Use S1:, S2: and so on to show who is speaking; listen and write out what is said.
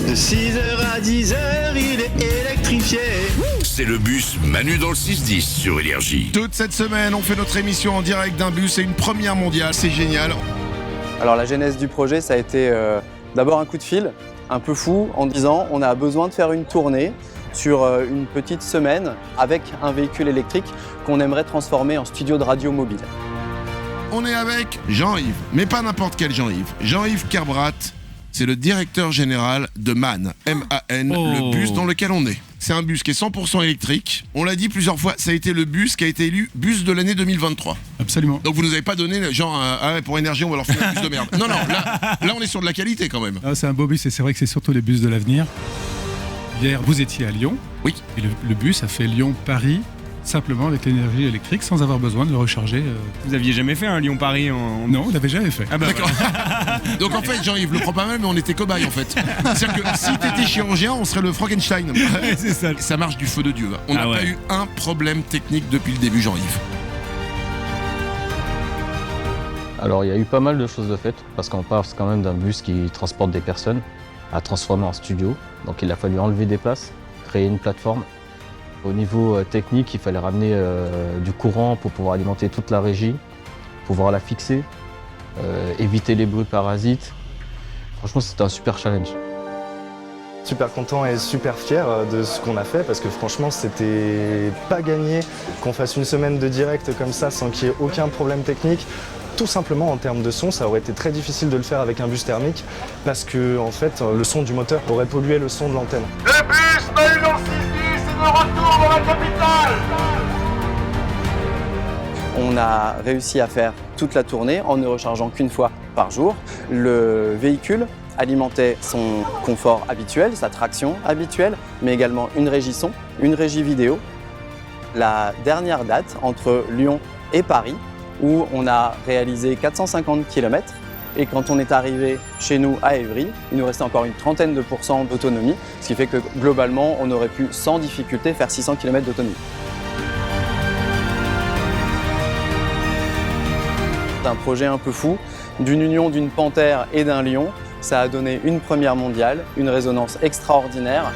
S1: De 6h à 10h, il est électrifié.
S2: C'est le bus Manu dans le 6-10 sur Énergie.
S3: Toute cette semaine, on fait notre émission en direct d'un bus. C'est une première mondiale, c'est génial.
S4: Alors la genèse du projet, ça a été d'abord un coup de fil, un peu fou, en disant on a besoin de faire une tournée sur une petite semaine avec un véhicule électrique qu'on aimerait transformer en studio de radio mobile.
S3: On est avec Jean-Yves, mais pas n'importe quel Jean-Yves. Jean-Yves Kerbrat, c'est le directeur général de MAN, M-A-N, le bus dans lequel on est. C'est un bus qui est 100% électrique. On l'a dit plusieurs fois, ça a été le bus qui a été élu bus de l'année 2023.
S5: Absolument.
S3: Donc vous nous avez pas donné genre pour énergie on va leur faire un bus de merde. Non, là on est sur de la qualité quand même.
S5: Ah, c'est un beau bus et c'est vrai que c'est surtout les bus de l'avenir. Hier, vous étiez à Lyon.
S3: Oui.
S5: Et le bus a fait Lyon-Paris simplement avec l'énergie électrique sans avoir besoin de le recharger.
S6: Vous aviez jamais fait un Lyon-Paris en...
S5: Non, on l'avait jamais fait.
S6: Ah bah
S3: D'accord. Donc en fait Jean-Yves le prend pas mal mais on était cobayes en fait. C'est-à-dire que si t'étais chirurgien on serait le Frankenstein.
S6: c'est ça.
S3: Ça marche du feu de Dieu. On n'a pas eu un problème technique depuis le début Jean-Yves.
S7: Alors il y a eu pas mal de choses de faites parce qu'on parle quand même d'un bus qui transporte des personnes à transformer en studio. Donc il a fallu enlever des places, créer une plateforme. Au niveau technique, il fallait ramener du courant pour pouvoir alimenter toute la régie, pouvoir la fixer, éviter les bruits parasites. Franchement, c'était un super challenge.
S8: Super content et super fier de ce qu'on a fait parce que franchement, c'était pas gagné qu'on fasse une semaine de direct comme ça sans qu'il y ait aucun problème technique. Tout simplement en termes de son, ça aurait été très difficile de le faire avec un bus thermique parce que en fait, le son du moteur aurait pollué le son de l'antenne.
S9: Le bus Manu dans le 6-10 est de retour dans la capitale.
S4: On a réussi à faire toute la tournée en ne rechargeant qu'une fois par jour. Le véhicule alimentait son confort habituel, sa traction habituelle, mais également une régie son, une régie vidéo. La dernière date entre Lyon et Paris, où on a réalisé 450 km. Et quand on est arrivé chez nous à Évry, il nous restait encore une trentaine de % d'autonomie, ce qui fait que globalement, on aurait pu sans difficulté faire 600 km d'autonomie. C'est un projet un peu fou, d'une union d'une panthère et d'un lion. Ça a donné une première mondiale, une résonance extraordinaire.